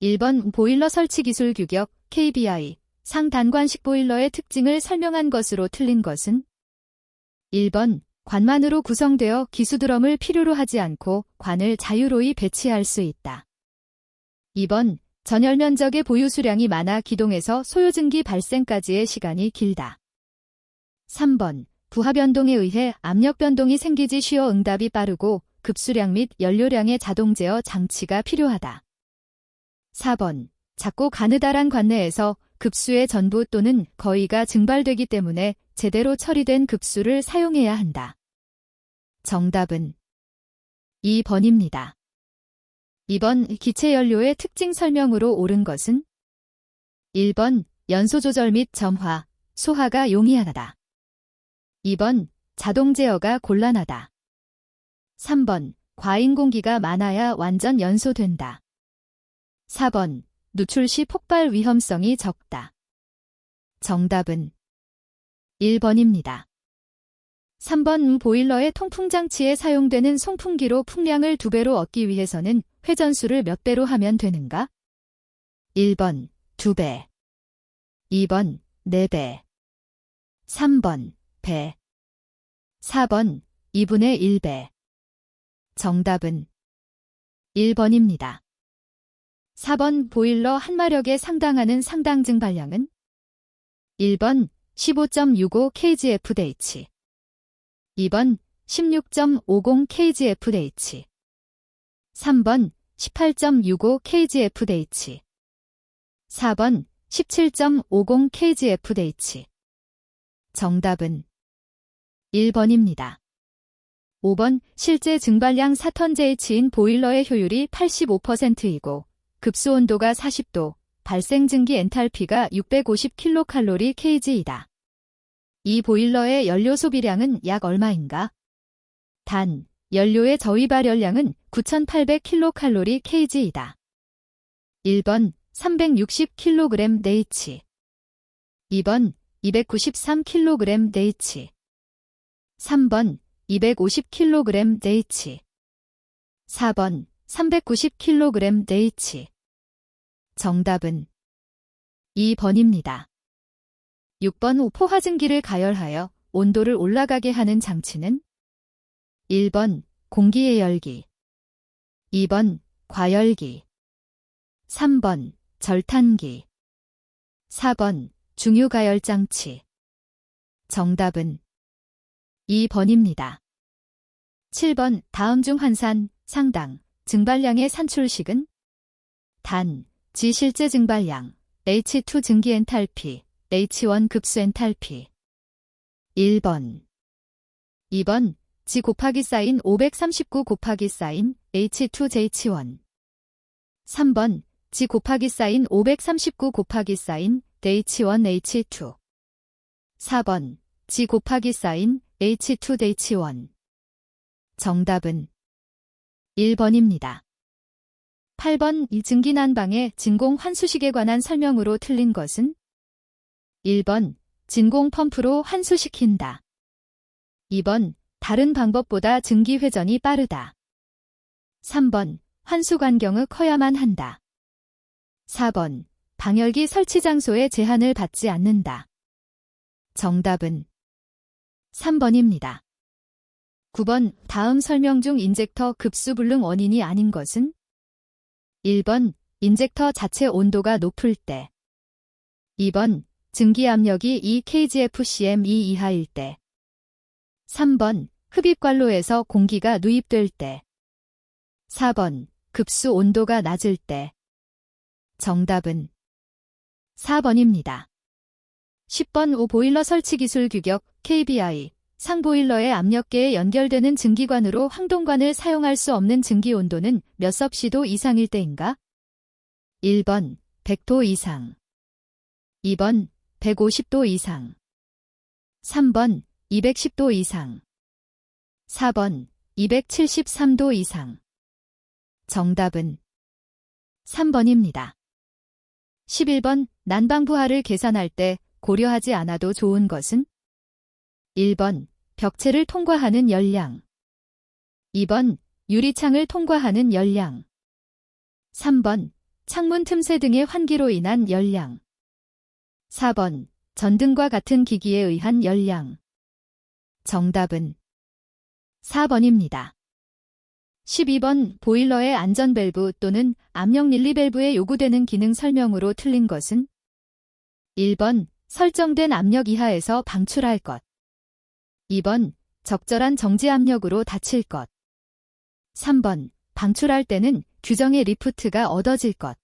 1번 보일러 설치 기술 규격 KBI 상단관식 보일러의 특징을 설명한 것으로 틀린 것은 1번 관만으로 구성되어 기수드럼을 필요로 하지 않고 관을 자유로이 배치할 수 있다. 2번 전열 면적의 보유 수량이 많아 기동에서 소요증기 발생까지의 시간이 길다. 3번 부하 변동에 의해 압력 변동이 생기지 쉬워 응답이 빠르고 급수량 및 연료량의 자동 제어 장치가 필요하다. 4번 작고 가느다란 관내에서 급수의 전부 또는 거의가 증발되기 때문에 제대로 처리된 급수를 사용해야 한다. 정답은 2번입니다. 2번 기체 연료의 특징 설명으로 옳은 것은 1번 연소 조절 및 점화, 소화가 용이하다. 2번 자동 제어가 곤란하다. 3번 과잉 공기가 많아야 완전 연소된다. 4번 누출 시 폭발 위험성이 적다. 정답은 1번입니다. 3번 보일러의 통풍장치에 사용되는 송풍기로 풍량을 2배로 얻기 위해서는 회전수를 몇 배로 하면 되는가? 1번 2배, 2번 4배, 3번 배, 4번 2분의 1배. 정답은 1번입니다. 4번 보일러 한 마력에 상당하는 상당 증발량은 1번 15.65kgfdh 2번 16.50kgfdh 3번 18.65kgfdh 4번 17.50kgfdh 정답은 1번입니다. 5번 실제 증발량 4톤JH인 보일러의 효율이 85%이고 급수 온도가 40도, 발생 증기 엔탈피가 650kcal/kg이다. 이 보일러의 연료 소비량은 약 얼마인가? 단, 연료의 저위 발열량은 9800kcal/kg이다. 1번 360kg/h 2번 293kg/h 3번 250kg/h 4번 390kg/h 정답은 2번입니다. 6번 포화증기를 가열하여 온도를 올라가게 하는 장치는 1번 공기의 열기 2번 과열기 3번 절탄기 4번 중유가열장치 정답은 2번입니다. 7번 다음 중 환산, 상당, 증발량의 산출식은 단, 지 실제 증발량, H2 증기 엔탈피, H1 급수 엔탈피 1번 2번 지 곱하기 사인 539 곱하기 사인 H2JH1 3번 지 곱하기 사인 539 곱하기 사인 H1H2 4번 지 곱하기 사인 H2H1 정답은 1번입니다. 8번 이 증기 난방의 진공 환수식에 관한 설명으로 틀린 것은 1번 진공 펌프로 환수시킨다. 2번 다른 방법보다 증기 회전이 빠르다. 3번 환수 간격이 커야만 한다. 4번 방열기 설치 장소에 제한을 받지 않는다. 정답은 3번입니다. 9번 다음 설명 중 인젝터 급수 불능 원인이 아닌 것은 1번 인젝터 자체 온도가 높을 때 2번 증기 압력이 2kgfcm 이하일 때 3번 흡입관로에서 공기가 누입될 때 4번 급수 온도가 낮을 때 정답은 4번입니다. 10번 보일러 설치 기술 규격 KBI 상보일러의 압력계에 연결되는 증기관으로 항동관을 사용할 수 없는 증기 온도는 몇 섭씨도 이상일 때인가? 1번 100도 이상 2번 150도 이상 3번 210도 이상 4번 273도 이상 정답은 3번입니다. 11번 난방 부하를 계산할 때 고려하지 않아도 좋은 것은 1번 벽체를 통과하는 열량 2번 유리창을 통과하는 열량 3번 창문 틈새 등의 환기로 인한 열량. 4번, 전등과 같은 기기에 의한 열량. 정답은 4번입니다. 12번, 보일러의 안전밸브 또는 압력 릴리밸브에 요구되는 기능 설명으로 틀린 것은? 1번, 설정된 압력 이하에서 방출할 것. 2번, 적절한 정지 압력으로 닫힐 것. 3번, 방출할 때는 규정의 리프트가 얻어질 것.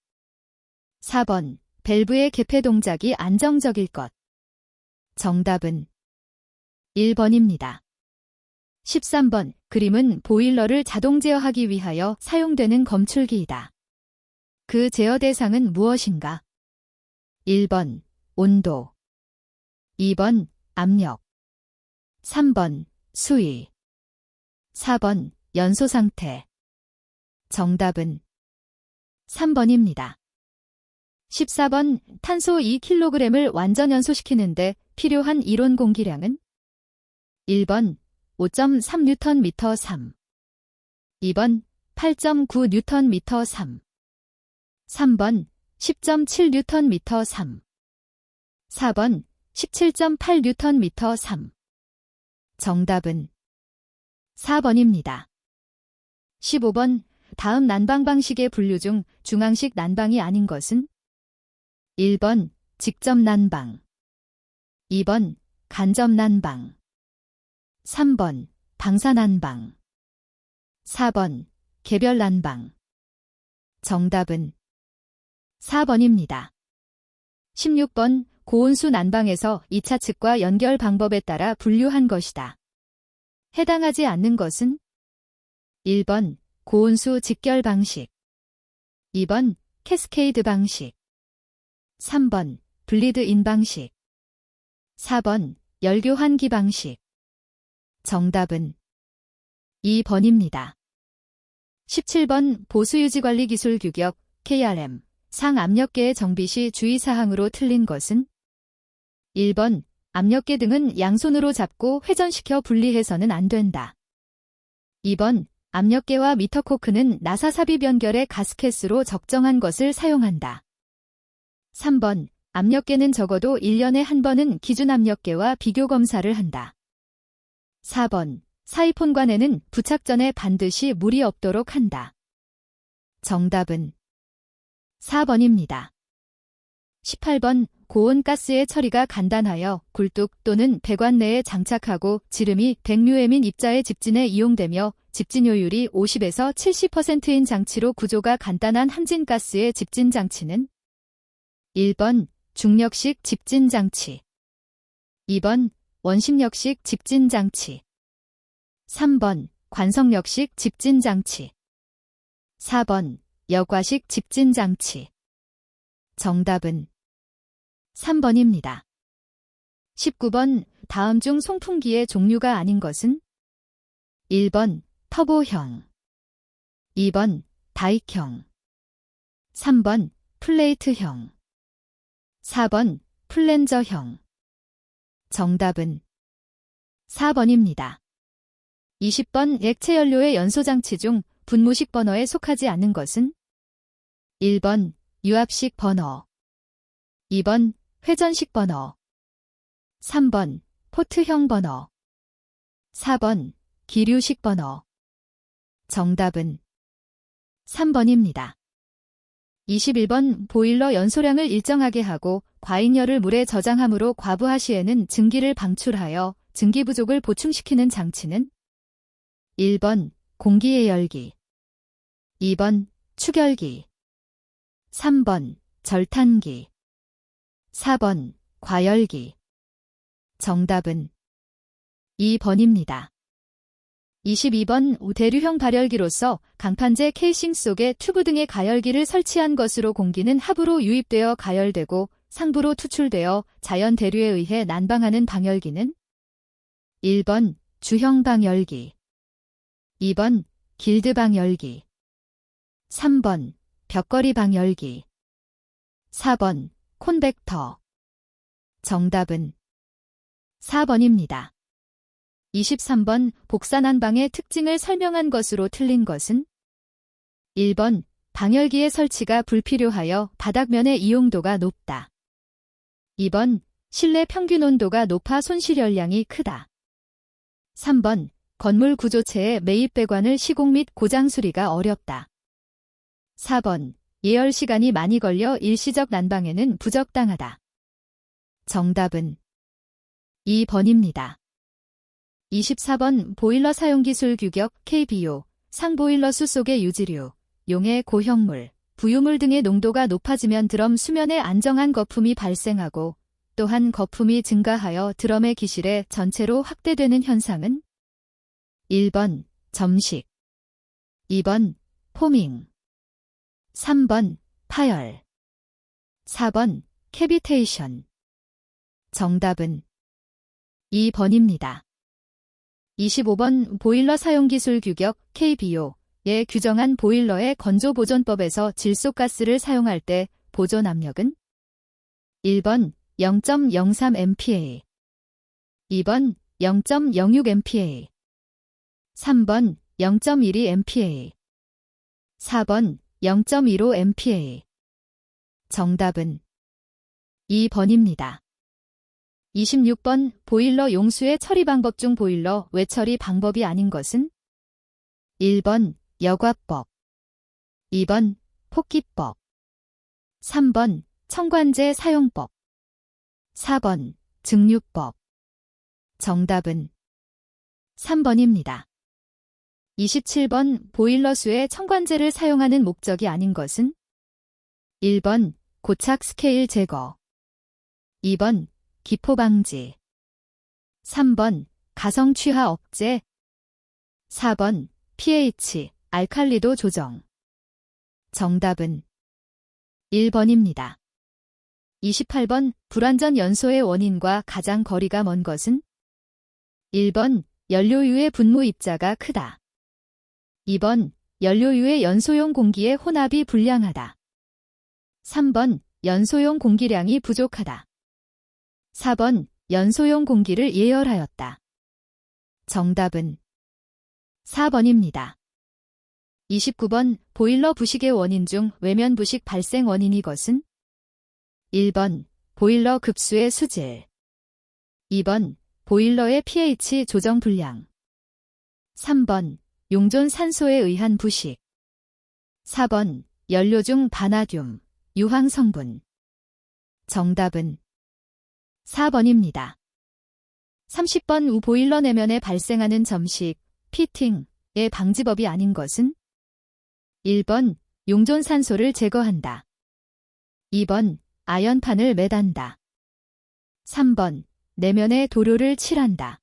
4번, 밸브의 개폐 동작이 안정적일 것. 정답은 1번입니다. 13번, 그림은 보일러를 자동 제어하기 위하여 사용되는 검출기이다. 그 제어 대상은 무엇인가? 1번, 온도. 2번, 압력. 3번, 수위. 4번, 연소 상태. 정답은 3번입니다. 14번, 탄소 2kg을 완전 연소시키는데 필요한 이론 공기량은? 1번, 5.3Nm 3. 2번, 8.9Nm 3. 3번, 10.7Nm 3. 4번, 17.8Nm 3. 정답은 4번입니다. 15번, 다음 난방 방식의 분류 중 중앙식 난방이 아닌 것은? 1번, 직접 난방. 2번, 간접 난방. 3번, 방사 난방. 4번, 개별 난방. 정답은 4번입니다. 16번, 고온수 난방에서 2차 측과 연결 방법에 따라 분류한 것이다. 해당하지 않는 것은? 1번, 고온수 직결 방식. 2번, 캐스케이드 방식. 3번, 블리드인 방식. 4번, 열교환기 방식. 정답은 2번입니다. 17번, 보수유지관리 기술 규격, KRM, 상압력계의 정비 시 주의사항으로 틀린 것은? 1번, 압력계 등은 양손으로 잡고 회전시켜 분리해서는 안 된다. 2번, 압력계와 미터코크는 나사 삽입 연결의 가스켓으로 적정한 것을 사용한다. 3번, 압력계는 적어도 1년에 한 번은 기준 압력계와 비교 검사를 한다. 4번, 사이폰관에는 부착 전에 반드시 물이 없도록 한다. 정답은 4번입니다. 18번, 고온 가스의 처리가 간단하여 굴뚝 또는 배관 내에 장착하고 지름이 100mm 입자의 집진에 이용되며 집진효율이 50에서 70%인 장치로 구조가 간단한 함진가스의 집진장치는? 1번, 중력식 집진장치. 2번, 원심력식 집진장치. 3번, 관성력식 집진장치. 4번, 여과식 집진장치. 정답은 3번입니다. 19번, 다음 중 송풍기의 종류가 아닌 것은? 1번, 터보형. 2번, 다익형. 3번, 플레이트형. 4번, 플랜저형. 정답은 4번입니다. 20번, 액체 연료의 연소장치 중 분무식 버너에 속하지 않는 것은? 1번, 유압식 버너. 2번, 회전식 버너. 3번, 포트형 버너. 4번, 기류식 버너. 정답은 3번입니다. 21번, 보일러 연소량을 일정하게 하고 과잉열을 물에 저장함으로 과부하 시에는 증기를 방출하여 증기 부족을 보충시키는 장치는? 1번, 공기의 열기. 2번, 추결기. 3번, 절탄기. 4번, 과열기. 정답은 2번입니다. 22번, 대류형 발열기로서 강판재 케이싱 속에 튜브 등의 가열기를 설치한 것으로 공기는 하부로 유입되어 가열되고 상부로 투출되어 자연 대류에 의해 난방하는 방열기는? 1번, 주형 방열기. 2번, 길드 방열기. 3번, 벽걸이 방열기. 4번, 콘벡터. 정답은 4번입니다. 23번, 복사난방의 특징을 설명한 것으로 틀린 것은? 1번, 방열기의 설치가 불필요하여 바닥면의 이용도가 높다. 2번, 실내 평균 온도가 높아 손실 열량이 크다. 3번, 건물 구조체의 매입 배관을 시공 및 고장 수리가 어렵다. 4번, 예열 시간이 많이 걸려 일시적 난방에는 부적당하다. 정답은 2번입니다. 24번 보일러 사용기술 규격 KBO, 상보일러수 속의 유지류, 용해 고형물, 부유물 등의 농도가 높아지면 드럼 수면에 안정한 거품이 발생하고 또한 거품이 증가하여 드럼의 기실에 전체로 확대되는 현상은 1번 점식, 2번 포밍, 3번 파열, 4번 캐비테이션. 정답은 2번입니다. 25번 보일러 사용기술 규격 KBO에 규정한 보일러의 건조보존법에서 질소가스를 사용할 때 보존 압력은 1번 0.03MPa, 2번 0.06MPa, 3번 0.12MPa, 4번 0.15MPa. 정답은 2번입니다. 26번 보일러 용수의 처리 방법 중 보일러 외처리 방법이 아닌 것은 1번 여과법, 2번 폭기법, 3번 청관제 사용법, 4번 증류법. 정답은 3번입니다. 27번 보일러수에 청관제를 사용하는 목적이 아닌 것은 1번 고착 스케일 제거, 2번 기포 방지, 3번 가성 취하 억제, 4번 pH, 알칼리도 조정. 정답은 1번입니다. 28번 불완전 연소의 원인과 가장 거리가 먼 것은 1번 연료유의 분무 입자가 크다, 2번 연료유의 연소용 공기의 혼합이 불량하다, 3번 연소용 공기량이 부족하다, 4번 연소용 공기를 예열하였다. 정답은 4번입니다. 29번 보일러 부식의 원인 중 외면 부식 발생 원인이 것은 1번 보일러 급수의 수질, 2번 보일러의 pH 조정 불량, 3번 용존 산소에 의한 부식, 4번 연료 중 바나듐, 유황 성분. 정답은 4번입니다. 30번 우 보일러 내면에 발생하는 점식, 피팅의 방지법이 아닌 것은 1번 용존 산소를 제거한다, 2번 아연판을 매단다, 3번 내면에 도료를 칠한다,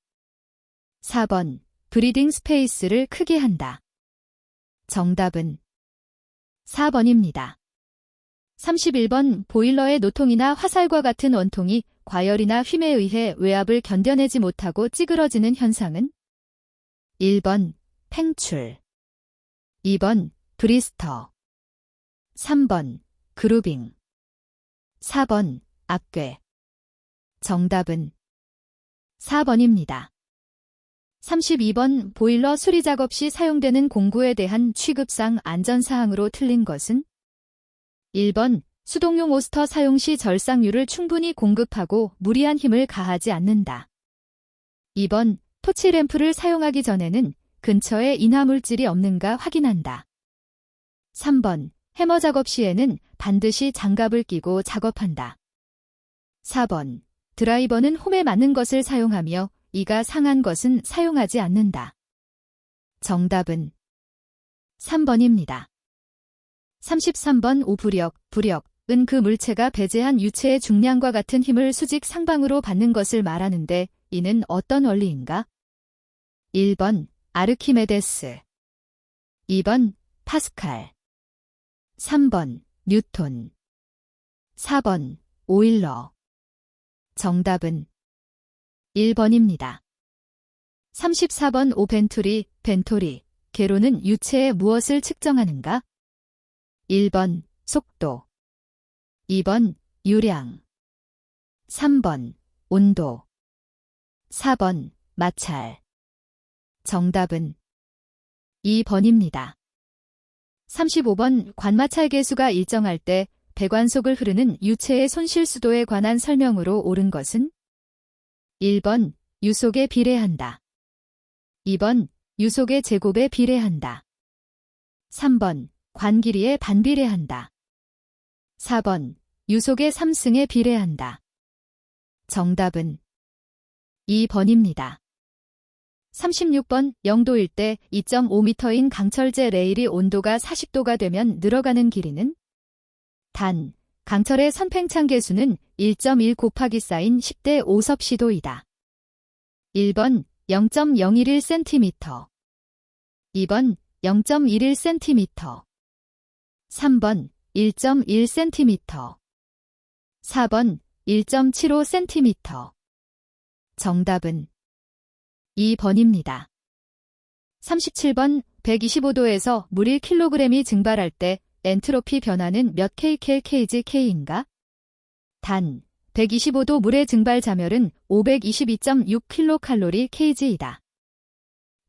4번 브리딩 스페이스를 크게 한다. 정답은 4번입니다. 31번 보일러의 노통이나 화살과 같은 원통이 과열이나 휨에 의해 외압을 견뎌내지 못하고 찌그러지는 현상은 1번 팽출, 2번 브리스터, 3번 그루빙, 4번 악괴. 정답은 4번입니다. 32번 보일러 수리 작업 시 사용되는 공구에 대한 취급상 안전사항으로 틀린 것은 1번 수동용 오스터 사용 시 절삭유를 충분히 공급하고 무리한 힘을 가하지 않는다. 2번 토치 램프를 사용하기 전에는 근처에 인화물질이 없는가 확인한다. 3번 해머 작업 시에는 반드시 장갑을 끼고 작업한다. 4번 드라이버는 홈에 맞는 것을 사용하며 이가 상한 것은 사용하지 않는다. 정답은 3번입니다. 33번 오부력, 부력은 그 물체가 배제한 유체의 중량과 같은 힘을 수직 상방으로 받는 것을 말하는데 이는 어떤 원리인가? 1번 아르키메데스, 2번 파스칼, 3번 뉴톤, 4번 오일러. 정답은 1번입니다. 34번 오벤투리, 벤토리, 개로는 유체의 무엇을 측정하는가? 1번 속도, 2번 유량, 3번 온도, 4번 마찰. 정답은 2번입니다. 35번 관마찰 계수가 일정할 때 배관 속을 흐르는 유체의 손실 수도에 관한 설명으로 옳은 것은 1번 유속에 비례한다. 2번 유속의 제곱에 비례한다. 3번 관 길이에 반비례한다. 4번 유속의 3승에 비례한다. 정답은 2번입니다. 36번 0도일 때 2.5m인 강철제 레일이 온도가 40도가 되면 늘어가는 길이는 단, 강철의 선팽창 계수는 1.1 곱하기 사인 10대 5섭씨도이다. 1번 0.011cm 2번 0.11cm 3번 1.1cm 4번 1.75cm 정답은 2번입니다. 37번 125도에서 물 1kg이 증발할 때 엔트로피 변화는 몇 kJk인가? 단, 125도 물의 증발 자멸은 522.6kcalkg이다.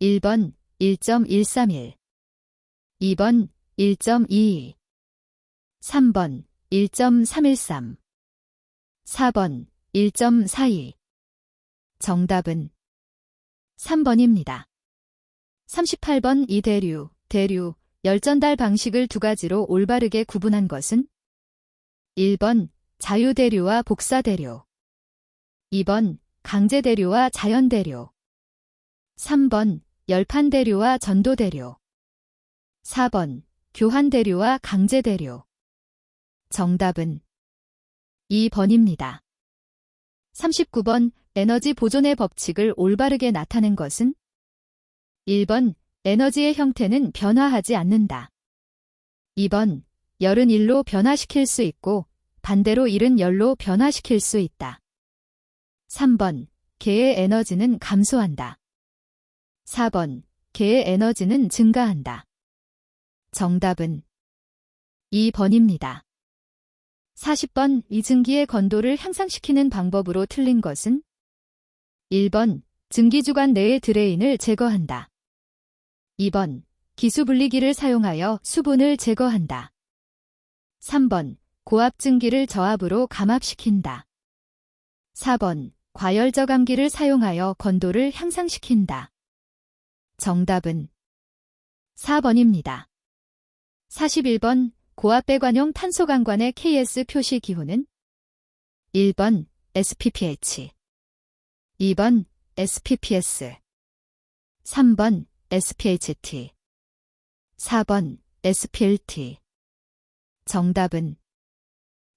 1번 1.131 2번 1.22 3번 1.313 4번 1.42 정답은 3번입니다. 38번 이 대류, 열전달 방식을 두 가지로 올바르게 구분한 것은 1번 자유대류와 복사대류 2번 강제대류와 자연대류 3번 열판대류와 전도대류 4번 교환대류와 강제대류 정답은 2번입니다. 39번 에너지 보존의 법칙을 올바르게 나타낸 것은 1번 에너지의 형태는 변화하지 않는다. 2번 열은 일로 변화시킬 수 있고 반대로 일은 열로 변화시킬 수 있다. 3번 개의 에너지는 감소한다. 4번 개의 에너지는 증가한다. 정답은 2번입니다. 40번 이증기의 건도를 향상시키는 방법으로 틀린 것은 1번 증기주관 내의 드레인을 제거한다. 2번 기수분리기를 사용하여 수분을 제거한다. 3번 고압증기를 저압으로 감압시킨다. 4번 과열저감기를 사용하여 건도를 향상시킨다. 정답은 4번입니다. 41번 고압배관용 탄소강관의 KS 표시 기호는 1번 SPPH 2번 SPPS 3번 SPHT 4번 SPLT 정답은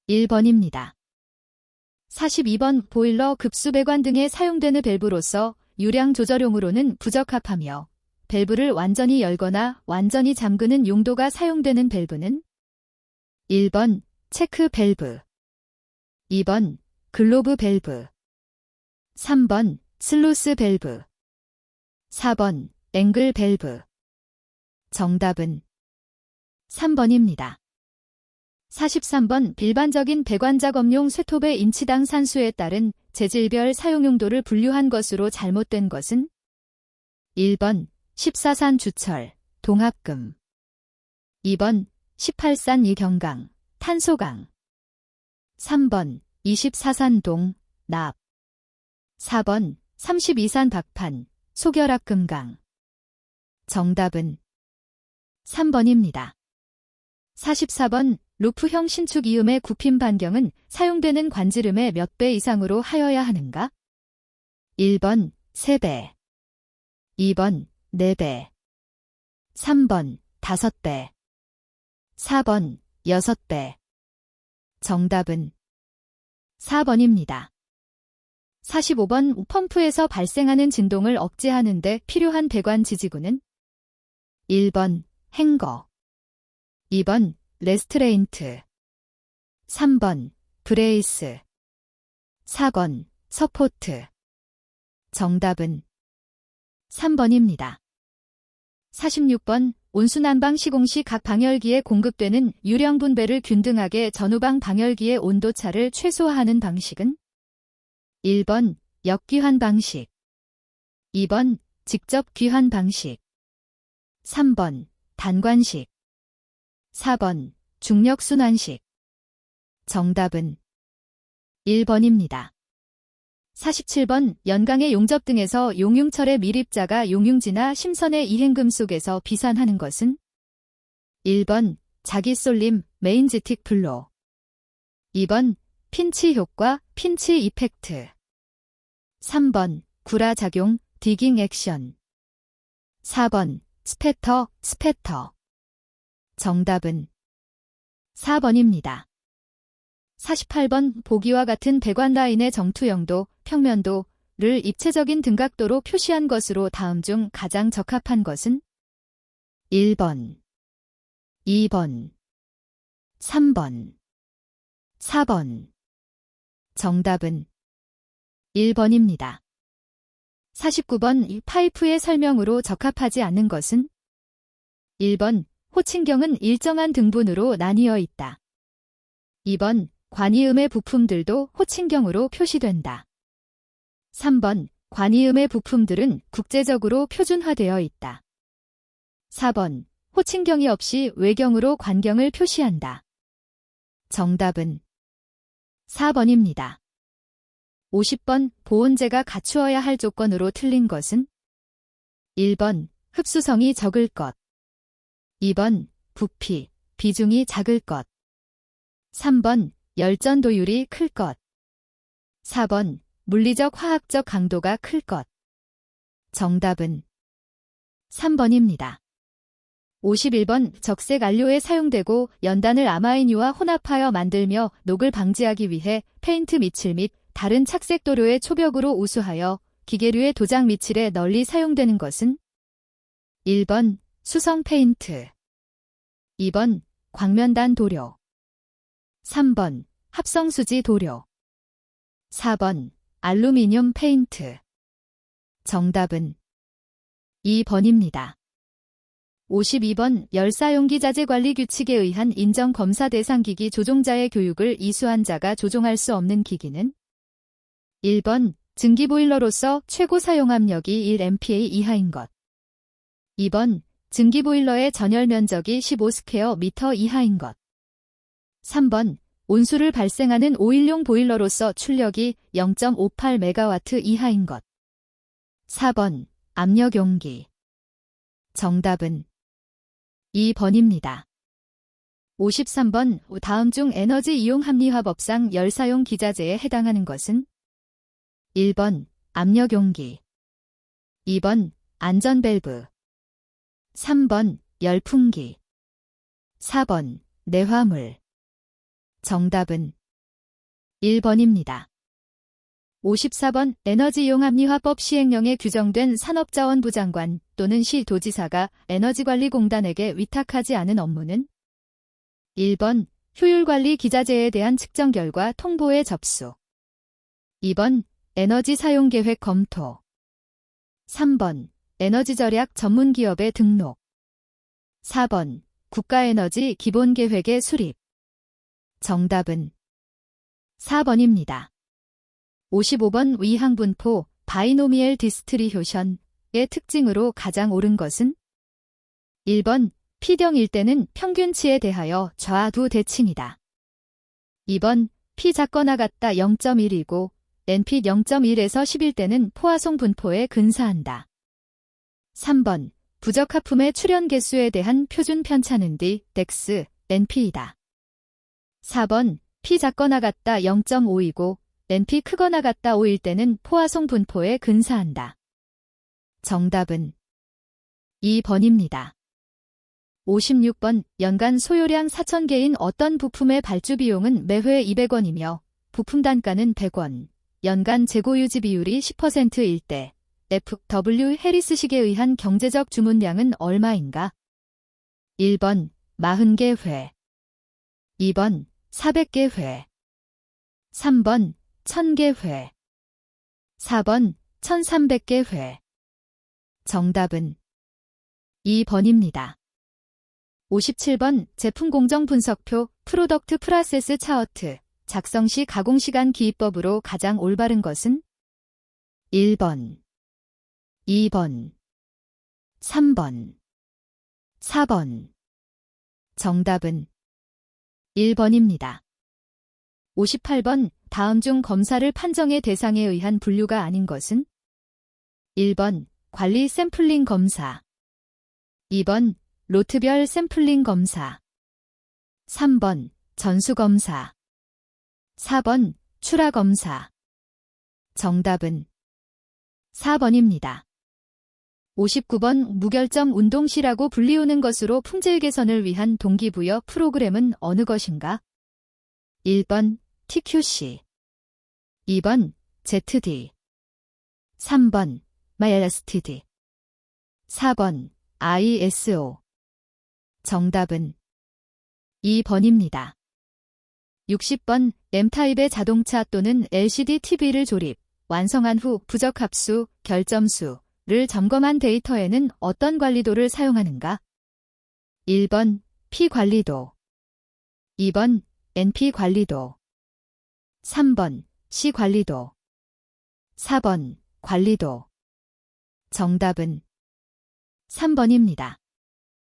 1번입니다. 42번 보일러 급수배관 등에 사용되는 밸브로서 유량 조절용으로는 부적합하며 밸브를 완전히 열거나 완전히 잠그는 용도가 사용되는 밸브는 1번 체크 밸브 2번 글로브 밸브 3번 슬루스 밸브 4번 앵글 밸브 정답은 3번입니다. 43번 일반적인 배관 작업용 쇠톱의 인치당 산수에 따른 재질별 사용용도를 분류한 것으로 잘못된 것은 1번 14산 주철, 동합금 2번 18산 이경강, 탄소강 3번 24산 동, 납 4번 32산 박판, 소결합금강 정답은 3번입니다. 44번 루프형 신축 이음의 굽힘 반경은 사용되는 관지름의 몇 배 이상으로 하여야 하는가? 1번 3배 2번 4배 3번 5배 4번 6배 정답은 4번입니다. 45번 펌프에서 발생하는 진동을 억제하는 데 필요한 배관 지지구는 1번 행거 2번 레스트레인트 3번 브레이스 4번 서포트 정답은 3번입니다. 46번 온수난방 시공 시 각 방열기에 공급되는 유량 분배를 균등하게 전후방 방열기의 온도차를 최소화하는 방식은 1번 역귀환 방식 2번 직접 귀환 방식 3번 단관식 4번 중력순환식. 정답은 1번입니다. 47번 연강의 용접 등에서 용융철의 밀입자가 용융지나 심선의 이행금 속에서 비산하는 것은 1번 자기쏠림 메인지틱 블로. 2번 핀치 효과 핀치 이펙트. 3번 구라작용 디깅 액션. 4번 스패터 스패터. 정답은 4번입니다. 48번 보기와 같은 배관 라인의 정투영도, 평면도를 입체적인 등각도로 표시한 것으로 다음 중 가장 적합한 것은 1번, 2번, 3번, 4번. 정답은 1번입니다. 49번 파이프의 설명으로 적합하지 않는 것은 1번 호칭경은 일정한 등분으로 나뉘어 있다. 2번 관이음의 부품들도 호칭경으로 표시된다. 3번 관이음의 부품들은 국제적으로 표준화되어 있다. 4번 호칭경이 없이 외경으로 관경을 표시한다. 정답은 4번입니다. 50번 보온재가 갖추어야 할 조건으로 틀린 것은 1번 흡수성이 적을 것. 2번 부피, 비중이 작을 것. 3번 열전도율이 클 것. 4번 물리적 화학적 강도가 클 것. 정답은 3번입니다. 51번 적색 안료에 사용되고 연단을 아마이뉴와 혼합하여 만들며 녹을 방지하기 위해 페인트 미칠 및 다른 착색 도료의 초벽으로 우수하여 기계류의 도장 미칠에 널리 사용되는 것은 1번 수성 페인트. 2번 광면단 도료. 3번 합성수지 도료. 4번 알루미늄 페인트. 정답은 2번입니다. 52번 열사용기 자재 관리 규칙에 의한 인정 검사 대상 기기 조종자의 교육을 이수한 자가 조종할 수 없는 기기는 1번 증기보일러로서 최고 사용압력이 1MPa 이하인 것. 2번 증기보일러의 전열 면적이 15스퀘어 이하인 것. 3번 온수를 발생하는 오일용 보일러로서 출력이 0.58메가와트 이하인 것. 4번 압력용기. 정답은 2번입니다. 53번 다음 중 에너지 이용 합리화법상 열사용 기자재에 해당하는 것은 1번 압력용기. 2번 안전밸브. 3번 열풍기. 4번 내화물. 정답은 1번입니다. 54번 에너지이용합리화법 시행령에 규정된 산업자원부 장관 또는 시도지사가 에너지관리공단에게 위탁하지 않은 업무는 1번 효율관리 기자재에 대한 측정 결과 통보의 접수. 2번 에너지 사용계획 검토. 3번 에너지절약 전문기업의 등록. 4번 국가에너지 기본계획의 수립. 정답은 4번입니다. 55번 위항분포 바이노미엘 디스트리뷰션의 특징으로 가장 옳은 것은 1번 P경일 때는 평균치에 대하여 좌두 대칭이다. 2번 P 작거나 같다 0.1이고 NP 0.1에서 10일 때는 포화송 분포에 근사한다. 3번 부적합품의 출현 개수에 대한 표준 편차는 D, 덱스, NP이다. 4번 P 작거나 같다 0.5이고 NP 크거나 같다 5일 때는 포화송 분포에 근사한다. 정답은 2번입니다. 56번 연간 소요량 4,000개인 어떤 부품의 발주 비용은 매회 200원이며 부품 단가는 100원, 연간 재고 유지 비율이 10%일 때 F.W. 해리스식에 의한 경제적 주문량은 얼마인가? 1번 40개 회. 2번 400개 회. 3번 1000개 회. 4번 1300개 회. 정답은 2번입니다. 57번 제품 공정 분석표 프로덕트 프라세스 차어트 작성 시 가공시간 기입법으로 가장 올바른 것은 1번, 2번, 3번, 4번. 정답은 1번입니다. 58번 다음 중 검사를 판정의 대상에 의한 분류가 아닌 것은? 1번 관리 샘플링 검사, 2번 로트별 샘플링 검사, 3번 전수 검사, 4번 출하 검사. 정답은 4번입니다. 59번 무결점 운동시라고 불리우는 것으로 품질 개선을 위한 동기부여 프로그램은 어느 것인가? 1번 TQC, 2번 ZD, 3번 MyELSTD, 4번 ISO. 정답은 2번입니다. 60번 M타입의 자동차 또는 LCD TV를 조립, 완성한 후 부적합수, 결점수를 점검한 데이터에는 어떤 관리도를 사용하는가? 1번 P 관리도, 2번 NP 관리도, 3번 C 관리도, 4번 관리도. 정답은 3번입니다.